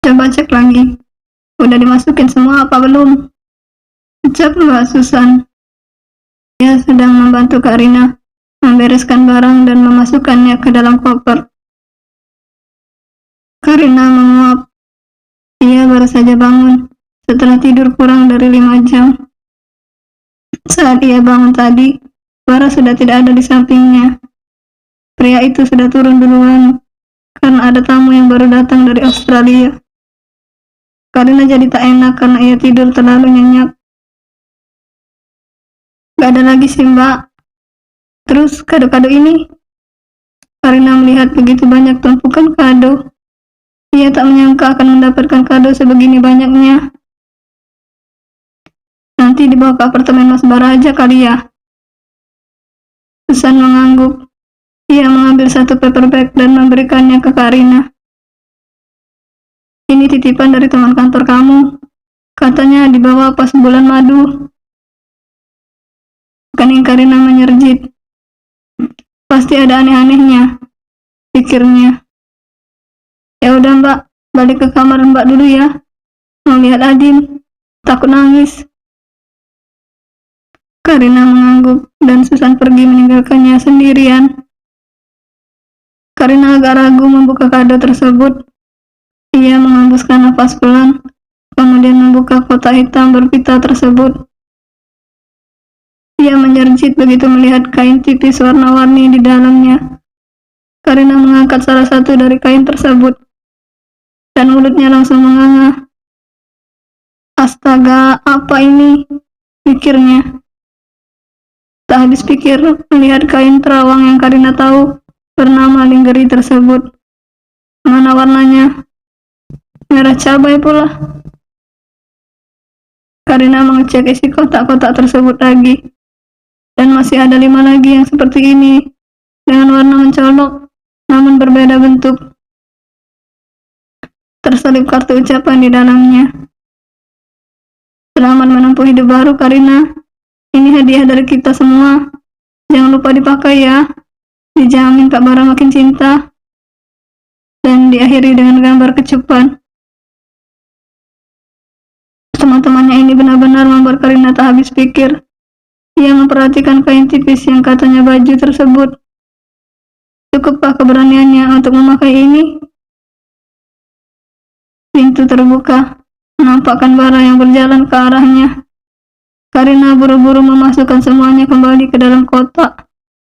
Coba cek lagi. Udah dimasukin semua apa belum? Ucap Mbak Susan. Dia sedang membantu Karina membereskan barang dan memasukkannya ke dalam koper. Karina menguap. Ia baru saja bangun setelah tidur kurang dari 5 jam. Saat ia bangun tadi, Bara sudah tidak ada di sampingnya. Pria itu sudah turun duluan karena ada tamu yang baru datang dari Australia. Karina jadi tak enak karena ia tidur terlalu nyenyak. Gak ada lagi sih Mbak. Terus kado-kado ini? Karina melihat begitu banyak tumpukan kado. Ia tak menyangka akan mendapatkan kado sebegini banyaknya. Nanti dibawa ke apartemen Mas Bara aja kali ya. Susan mengangguk. Ia mengambil satu paper bag dan memberikannya ke Karina. Ini titipan dari teman kantor kamu. Katanya dibawa pas bulan madu. Kening Karina menyerjit. Pasti ada aneh-anehnya, pikirnya. Ya udah Mbak, balik ke kamar Mbak dulu ya. Mau lihat Adin, takut nangis. Karina mengangguk dan Susan pergi meninggalkannya sendirian. Karina agak ragu membuka kado tersebut. Ia menghembuskan nafas pelan, kemudian membuka kotak hitam berpita tersebut. Ia menjerjit begitu melihat kain tipis warna-warni di dalamnya. Karina mengangkat salah satu dari kain tersebut, dan mulutnya langsung menganga. Astaga, apa ini? Pikirnya. Tak habis pikir melihat kain terawang yang Karina tahu bernama lingerie tersebut. Mana warnanya? Merah cabai pula. Karina mengecek isi kotak-kotak tersebut lagi. Dan masih ada 5 lagi yang seperti ini, dengan warna mencolok, namun berbeda bentuk. Terselip kartu ucapan di dalamnya. Selamat menempuh hidup baru, Karina. Ini hadiah dari kita semua. Jangan lupa dipakai ya. Dijamin Kak Bara makin cinta. Dan diakhiri dengan gambar kecupan. Teman-temannya ini benar-benar membuat Karina tak habis pikir. Ia memperhatikan kain tipis yang katanya baju tersebut. Cukupkah keberaniannya untuk memakai ini? Pintu terbuka, menampakkan Bara yang berjalan ke arahnya. Karina buru-buru memasukkan semuanya kembali ke dalam kotak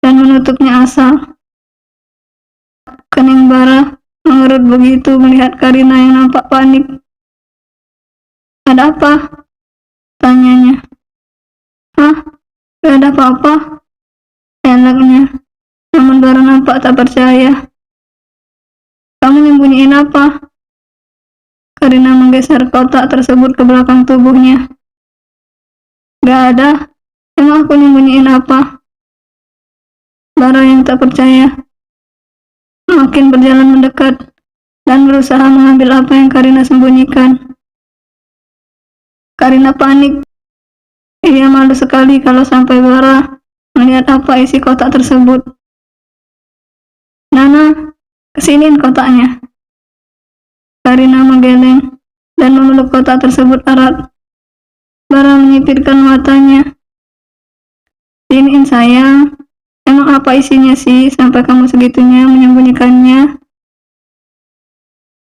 dan menutupnya asal. Kening Bara mengerut begitu melihat Karina yang nampak panik. Ada apa? Tanyanya. Hah? Gak ada apa-apa? Elaknya. Namun Bara nampak tak percaya. Kamu nyembunyiin apa? Karina menggeser kotak tersebut ke belakang tubuhnya. Gak ada. Emang aku nyembunyiin apa? Bara yang tak percaya makin berjalan mendekat dan berusaha mengambil apa yang Karina sembunyikan. Karina panik. Ia malu sekali kalau sampai Bara melihat apa isi kotak tersebut. Nana, kesiniin kotaknya. Karina menggeleng dan memeluk kotak tersebut erat. Bara menyipitkan matanya. Siniin sayang. Emang apa isinya sih sampai kamu segitunya menyembunyikannya?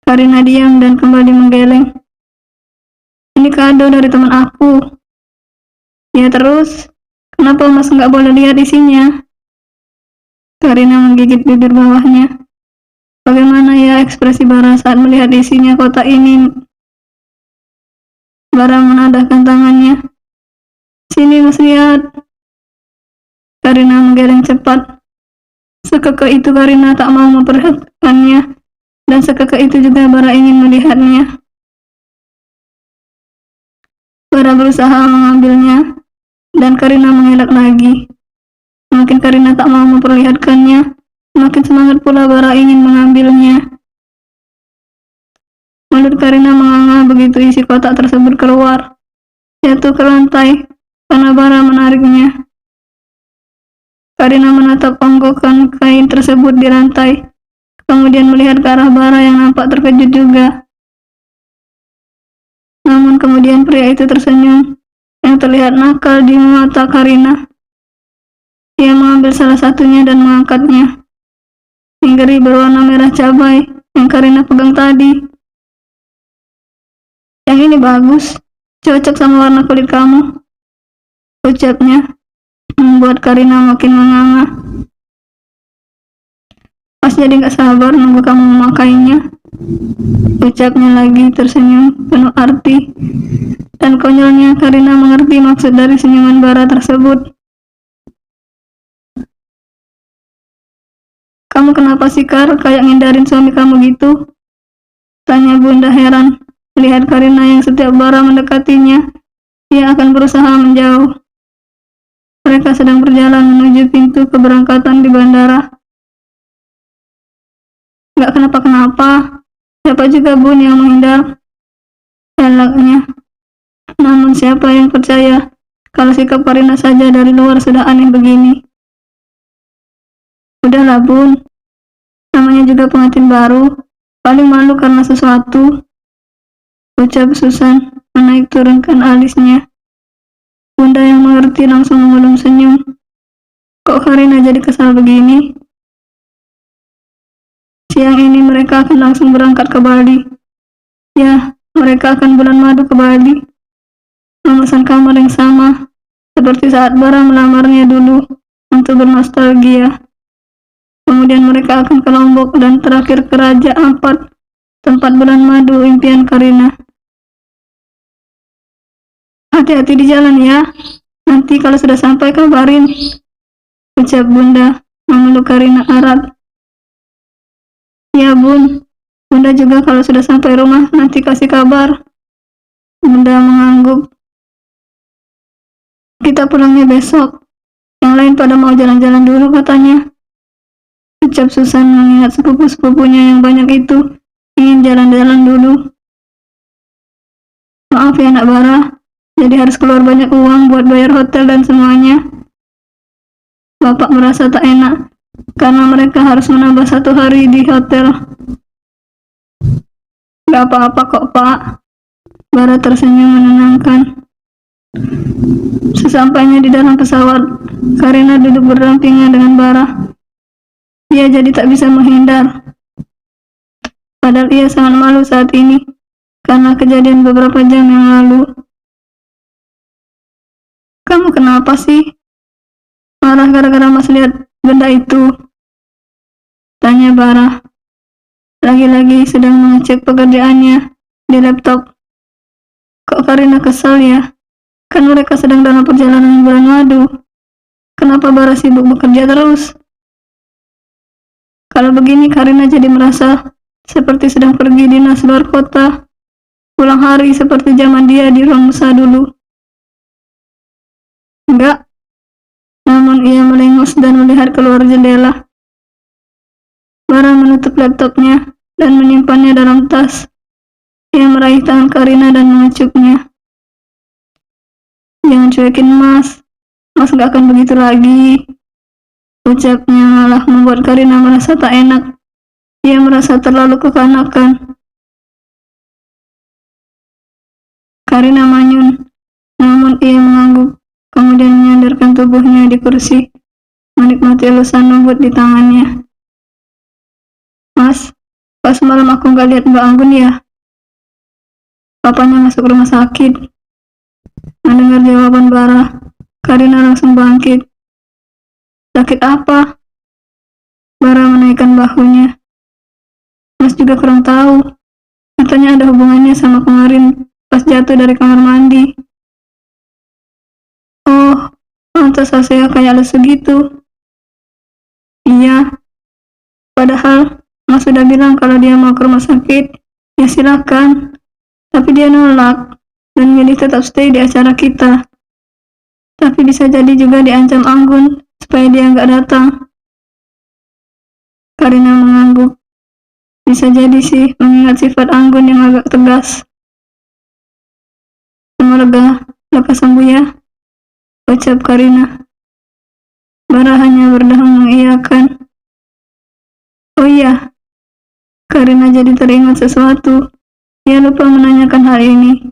Karina diam dan kembali menggeleng. Ini kado dari teman aku. Ya terus, kenapa Mas nggak boleh lihat isinya? Karina menggigit bibir bawahnya. Bagaimana ya ekspresi Bara saat melihat isinya kotak ini? Bara menadahkan tangannya. Sini Mas lihat. Karina menggeleng cepat. Sekekeh itu Karina tak mau memperhatikannya, dan sekekeh itu juga Bara ingin melihatnya. Bara berusaha mengambilnya, dan Karina mengelak lagi. Makin Karina tak mau memperlihatkannya, makin semangat pula Bara ingin mengambilnya. Mulut Karina menganga begitu isi kotak tersebut keluar, jatuh ke lantai karena Bara menariknya. Karina menatap onggokan kain tersebut di lantai, kemudian melihat ke arah Bara yang nampak terkejut juga. Namun kemudian pria itu tersenyum, yang terlihat nakal di mata Karina. Ia mengambil salah satunya dan mengangkatnya. Mingeri berwarna merah cabai yang Karina pegang tadi. Yang ini bagus, cocok sama warna kulit kamu, ucapnya, membuat Karina makin menganga. Pas jadi gak sabar nunggu kamu memakainya, ucapnya lagi tersenyum penuh arti. Dan konyolnya Karina mengerti maksud dari senyuman Bara tersebut. Kamu kenapa sih Kar, kayak ngindarin suami kamu gitu? Tanya Bunda heran, melihat Karina yang setiap Bara mendekatinya, ia akan berusaha menjauh. Mereka sedang berjalan menuju pintu keberangkatan di bandara. Gak kenapa-kenapa, siapa juga Bun yang menghindar, elaknya. Namun siapa yang percaya kalau sikap Karina saja dari luar sudah aneh begini? Udahlah Bun, namanya juga pengantin baru, paling malu karena sesuatu, ucap Susan menaik turunkan alisnya. Bunda yang mengerti langsung mengulum senyum. Kok Karina jadi kesal begini? Siang ini mereka akan langsung berangkat ke Bali. Ya, mereka akan bulan madu ke Bali. Memesan kamar yang sama, seperti saat Bara melamarnya dulu, untuk bernostalgia. Kemudian mereka akan ke Lombok dan terakhir ke Raja Ampat, tempat bulan madu impian Karina. Hati-hati di jalan ya, nanti kalau sudah sampai kabarin, ucap Bunda memeluk Karina erat. Ya Bun, Bunda juga kalau sudah sampai rumah nanti kasih kabar. Bunda mengangguk. Kita pulangnya besok, yang lain pada mau jalan-jalan dulu katanya, ucap Susan mengingat sepupu-sepupunya yang banyak itu ingin jalan-jalan dulu. Maaf ya nak Bara, jadi harus keluar banyak uang buat bayar hotel dan semuanya. Bapak merasa tak enak karena mereka harus menambah 1 hari di hotel. Gak apa-apa kok Pak, Bara tersenyum menenangkan. Sesampainya di dalam pesawat, Karina duduk berdampingan dengan Bara. Ia jadi tak bisa menghindar. Padahal ia sangat malu saat ini karena kejadian beberapa jam yang lalu. Kamu kenapa sih? Marah gara-gara Mas lihat benda itu? Tanya Bara. Lagi-lagi sedang mengecek pekerjaannya di laptop. Kok Karina kesal ya? Kan mereka sedang dalam perjalanan bulan madu. Kenapa Bara sibuk bekerja terus? Kalau begini Karina jadi merasa seperti sedang pergi dinas luar kota, pulang hari seperti zaman dia di Romusa dulu. Enggak, namun ia melengos dan melihat keluar jendela. Bara menutup laptopnya dan menyimpannya dalam tas. Ia meraih tangan Karina dan mengecupnya. Jangan cuekin Mas gak akan begitu lagi, ucapnya malah membuat Karina merasa tak enak. Ia merasa terlalu kekanakan. Karina manyun, namun ia mengangguk, kemudian menyandarkan tubuhnya di kursi, menikmati elusan lembut di tangannya. Mas, pas malam aku gak lihat Mbak Anggun ya? Papanya masuk rumah sakit. Mendengar jawaban Bara, Karina langsung bangkit. Sakit apa? Bara menaikkan bahunya. Mas juga kurang tahu. Katanya ada hubungannya sama kemarin pas jatuh dari kamar mandi. Oh, pantas saya kayak lesu gitu. Iya. Padahal Mas sudah bilang kalau dia mau ke rumah sakit, ya silakan. Tapi dia nolak dan milih tetap stay di acara kita. Tapi bisa jadi juga diancam Anggun supaya dia nggak datang. Karina mengangguk. Bisa jadi sih, mengingat sifat Anggun yang agak tegas. Semoga lekas sembuh ya, ucap Karina. Bara hanya berdahung mengiyakan. Oh iya, Karina jadi teringat sesuatu. Ia lupa menanyakan hal ini.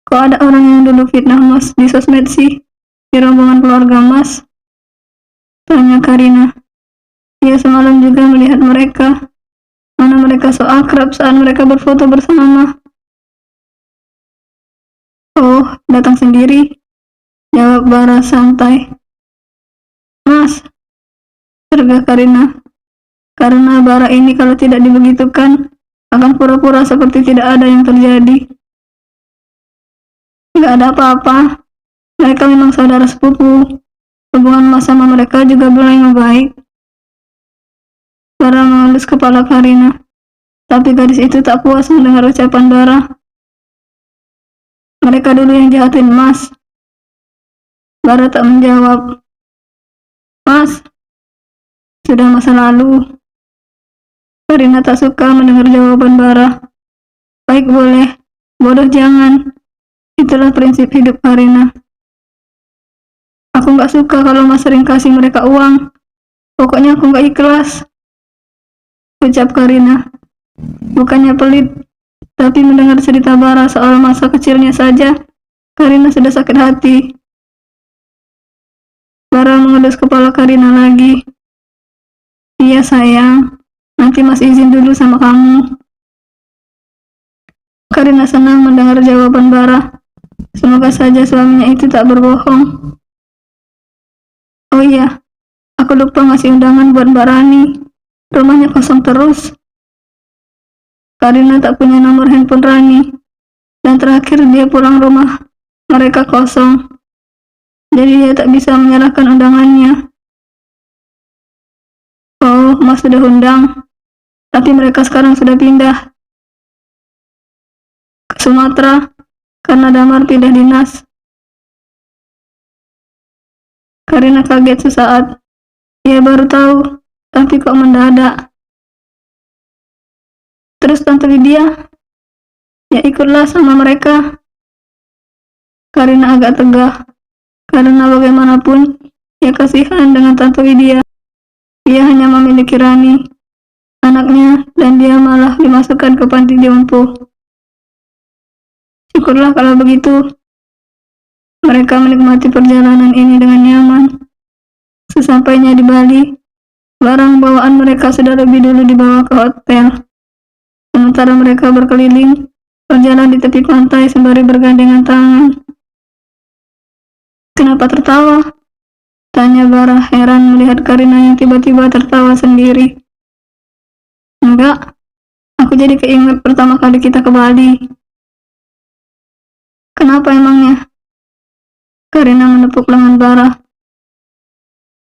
Kok ada orang yang dulu fitnah Mas di sosmed sih? Di rombongan keluarga Mas? Tanya Karina. Dia semalam juga melihat mereka. Mana mereka so akrab saat mereka berfoto bersama. Oh, datang sendiri? Jawab Bara santai. Mas, tergah Karina. Karena Bara ini kalau tidak dibegitukan, akan pura-pura seperti tidak ada yang terjadi. Nggak ada apa-apa. Mereka memang saudara sepupu. Hubungan Mas sama mereka juga mulai membaik. Bara mengelus kepala Karina. Tapi gadis itu tak puas mendengar ucapan Bara. Mereka dulu yang jahatin Mas. Bara tak menjawab. Mas, sudah masa lalu. Karina tak suka mendengar jawaban Bara. Baik boleh, bodoh jangan. Itulah prinsip hidup Karina. Aku gak suka kalau Mas sering kasih mereka uang. Pokoknya aku gak ikhlas. Ucap Karina. Bukannya pelit, tapi mendengar cerita Bara soal masa kecilnya saja, Karina sudah sakit hati. Bara mengelus kepala Karina lagi. Iya sayang, nanti Mas izin dulu sama kamu. Karina senang mendengar jawaban Bara. Semoga saja suaminya itu tak berbohong. Oh iya, aku lupa ngasih undangan buat Mbak Rani. Rumahnya kosong terus. Karina tak punya nomor handphone Rani. Dan terakhir dia pulang rumah, mereka kosong. Jadi dia tak bisa menyerahkan undangannya. Oh, Mas sudah undang. Tapi mereka sekarang sudah pindah ke Sumatera karena Damar pindah dinas. Karina kaget sesaat. Ia baru tahu, tapi kok mendadak. Terus Tante Lydia? Ya ikutlah sama mereka. Karina agak tegah, karena bagaimanapun, ia kasihan dengan Tante Lydia. Dia hanya memiliki Rani, anaknya, dan dia malah dimasukkan ke panti jompo. Syukurlah kalau begitu. Mereka menikmati perjalanan ini dengan nyaman. Sesampainya di Bali, barang bawaan mereka sudah lebih dulu dibawa ke hotel. Sementara mereka berkeliling, berjalan di tepi pantai sembari bergandengan tangan. Kenapa tertawa? Tanya Bara heran melihat Karina yang tiba-tiba tertawa sendiri. Enggak, aku jadi keinget pertama kali kita ke Bali. Kenapa emangnya? Karina menepuk lengan Bara.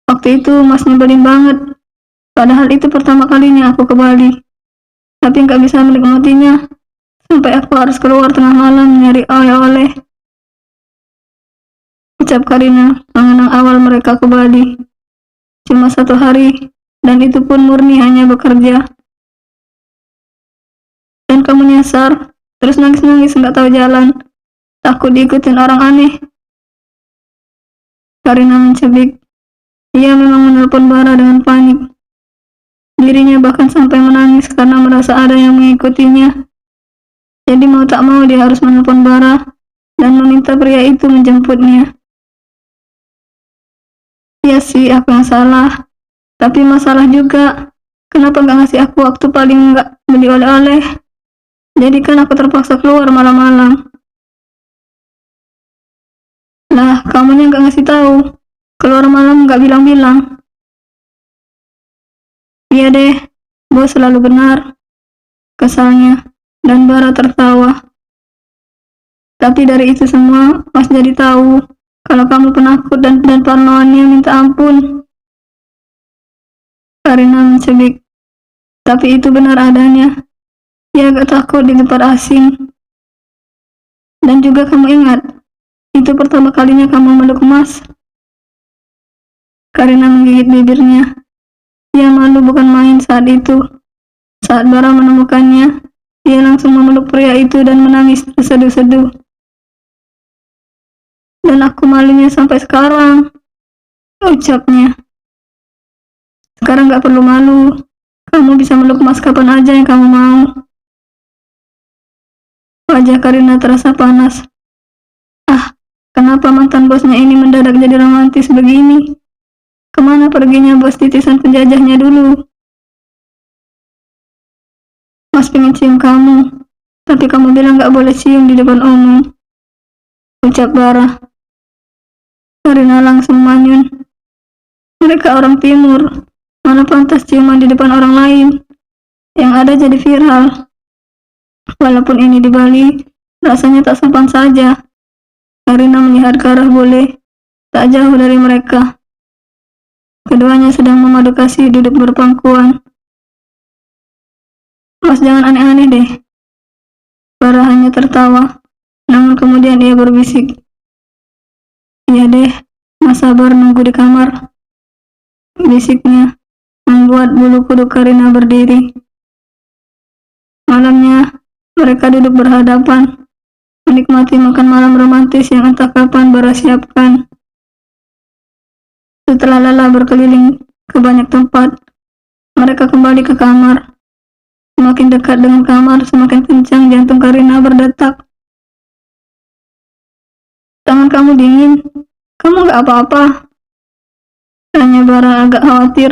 Waktu itu Mas nyebelin banget. Padahal itu pertama kalinya aku ke Bali. Tapi nggak bisa menikmatinya. Sampai aku harus keluar tengah malam nyari oleh-oleh. Ucap Karina mengenang awal mereka ke Bali. Cuma 1 hari, dan itu pun murni hanya bekerja. Dan kamu nyasar, terus nangis-nangis nggak tahu jalan. Takut diikutin orang aneh. Karina mencebik. Ia memang menelpon Bara dengan panik. Dirinya bahkan sampai menangis karena merasa ada yang mengikutinya. Jadi mau tak mau dia harus menelpon Bara dan meminta pria itu menjemputnya. Iya sih, aku yang salah. Tapi masalah juga, kenapa gak ngasih aku waktu paling gak beli oleh-oleh? Jadi kan aku terpaksa keluar malam-malam. Lah, kamunya gak ngasih tahu. Keluar malam gak bilang-bilang. Iya deh, bos selalu benar. Kesalnya, dan Bara tertawa. Tapi dari itu semua, Mas jadi tahu kalau kamu penakut dan parnoannya minta ampun. Karina mencebik. Tapi itu benar adanya. Ia agak takut di tempat asing. Dan juga kamu ingat, itu pertama kalinya kamu meluk Mas. Karina menggigit bibirnya. Ia malu bukan main saat itu. Saat Bara menemukannya, dia langsung memeluk pria itu dan menangis terseduh-seduh. Dan aku malunya sampai sekarang, ucapnya. Sekarang gak perlu malu. Kamu bisa meluk Mas kapan aja yang kamu mau. Wajah Karina terasa panas. Ah, kenapa mantan bosnya ini mendadak jadi romantis begini? Kemana perginya bos titisan penjajahnya dulu? Mas pengen cium kamu, tapi kamu bilang gak boleh cium di depan umum, ucap Bara. Karina langsung manyun. Mereka orang timur, mana pantas ciuman di depan orang lain. Yang ada jadi viral. Walaupun ini di Bali, rasanya tak sopan saja. Karina melihat ke arah bule, tak jauh dari mereka. Keduanya sedang memadu kasih duduk berpangkuan. Mas jangan aneh-aneh deh. Bara hanya tertawa, namun kemudian ia berbisik. Iya deh, mas sabar nunggu di kamar. Bisiknya membuat bulu kuduk Karina berdiri. Malamnya, mereka duduk berhadapan, menikmati makan malam romantis yang entah kapan Bara siapkan. Setelah lelah berkeliling ke banyak tempat, mereka kembali ke kamar. Semakin dekat dengan kamar, semakin kencang jantung Karina berdetak. Tangan kamu dingin, kamu gak apa-apa? Tanya Bara agak khawatir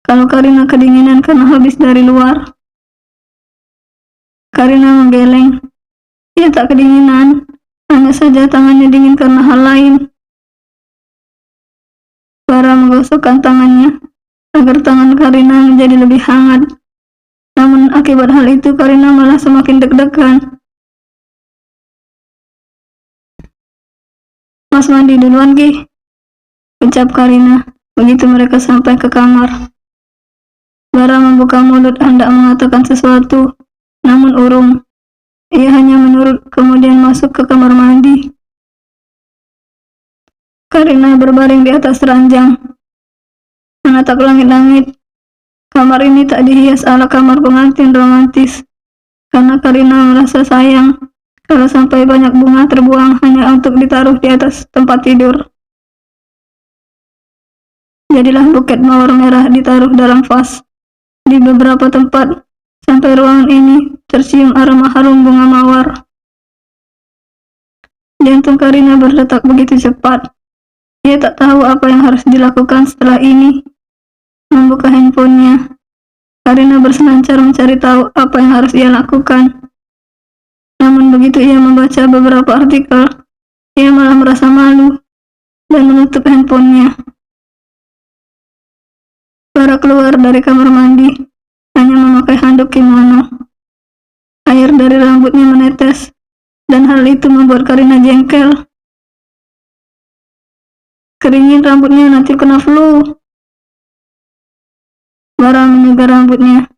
kalau Karina kedinginan karena habis dari luar. Karina menggeleng. Ia tak kedinginan, hanya saja tangannya dingin karena hal lain. Bara menggosokkan tangannya agar tangan Karina menjadi lebih hangat. Namun akibat hal itu Karina malah semakin deg-degan. Mas mandi duluan Gi, ucap Karina begitu mereka sampai ke kamar. Bara membuka mulut hendak mengatakan sesuatu, namun urung. Ia hanya menurut kemudian masuk ke kamar mandi. Karina berbaring di atas ranjang, menatap langit-langit. Kamar ini tak dihias ala kamar pengantin romantis, karena Karina merasa sayang kalau sampai banyak bunga terbuang hanya untuk ditaruh di atas tempat tidur. Jadilah buket mawar merah ditaruh dalam vas di beberapa tempat, sampai ruangan ini tercium aroma harum bunga mawar. Jantung Karina berdetak begitu cepat. Ia tak tahu apa yang harus dilakukan setelah ini. Membuka handphonenya, Karina berselancar mencari tahu apa yang harus ia lakukan. Namun begitu ia membaca beberapa artikel, ia malah merasa malu dan menutup handphonenya. Bara keluar dari kamar mandi, hanya memakai handuk kimono. Air dari rambutnya menetes, dan hal itu membuat Karina jengkel. Keringin rambutnya, nanti kena flu. Bara menyegar rambutnya.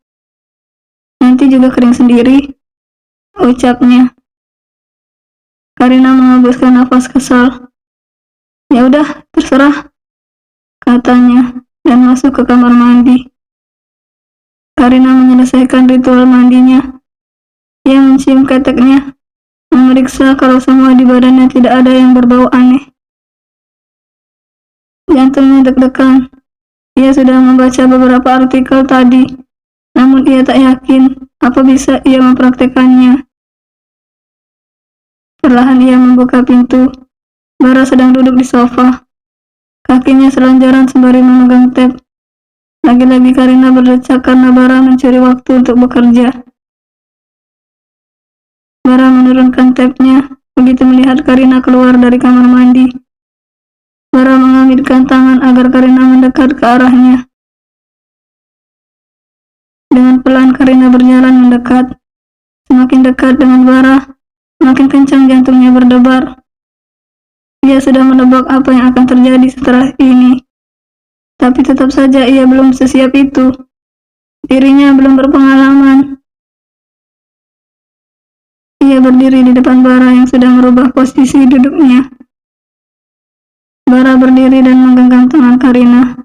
Nanti juga kering sendiri, ucapnya. Karina mengembuskan nafas kesal. Ya udah, terserah, katanya, dan masuk ke kamar mandi. Karina menyelesaikan ritual mandinya. Ia mencium keteknya, memeriksa kalau semua di badannya tidak ada yang berbau aneh. Jantungnya deg-degan. Ia sudah membaca beberapa artikel tadi, namun ia tak yakin apa bisa ia mempraktekannya. Perlahan ia membuka pintu. Bara sedang duduk di sofa. Kakinya selanjaran sembari memegang tab. Lagi-lagi Karina berdecak karena Bara mencuri waktu untuk bekerja. Bara menurunkan tabnya begitu melihat Karina keluar dari kamar mandi. Bara mengamitkan tangan agar Karina mendekat ke arahnya. Dengan pelan Karina berjalan mendekat. Semakin dekat dengan Bara, semakin kencang jantungnya berdebar. Ia sudah menebak apa yang akan terjadi setelah ini. Tapi tetap saja ia belum sesiap itu. Dirinya belum berpengalaman. Ia berdiri di depan Bara yang sudah merubah posisi duduknya. Bara berdiri dan menggenggam tangan Karina.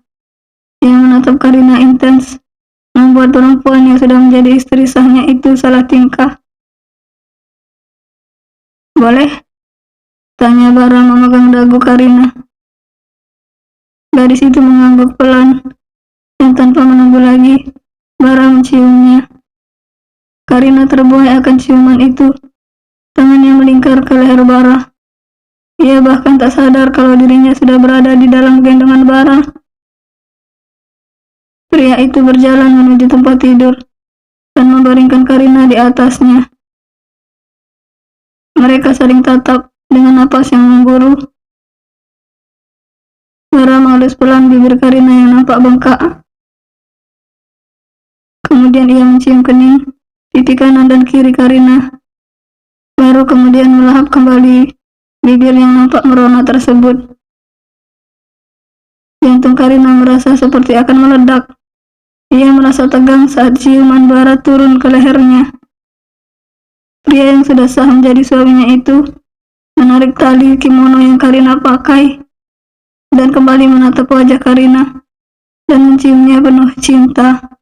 Ia menatap Karina intens, membuat perempuan yang sudah menjadi istri sahnya itu salah tingkah. Boleh? Tanya Bara memegang dagu Karina. Gadis itu mengangguk pelan, dan tanpa menunggu lagi, Bara menciumnya. Karina terbuai akan ciuman itu. Tangannya melingkar ke leher Bara. Ia bahkan tak sadar kalau dirinya sudah berada di dalam gendongan bara. Pria itu berjalan menuju tempat tidur dan membaringkan Karina di atasnya. Mereka saling tatap dengan napas yang memburu. Bara mengelus pelan bibir Karina yang nampak bengkak. Kemudian ia mencium kening, pipi kanan dan kiri Karina. Baru kemudian melahap kembali bibir yang nampak merona tersebut. Jantung Karina merasa seperti akan meledak. Ia merasa tegang saat ciuman bara turun ke lehernya. Pria yang sudah sah menjadi suaminya itu menarik tali kimono yang Karina pakai dan kembali menatap wajah Karina dan menciumnya penuh cinta.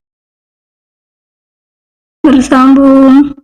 Bersambung.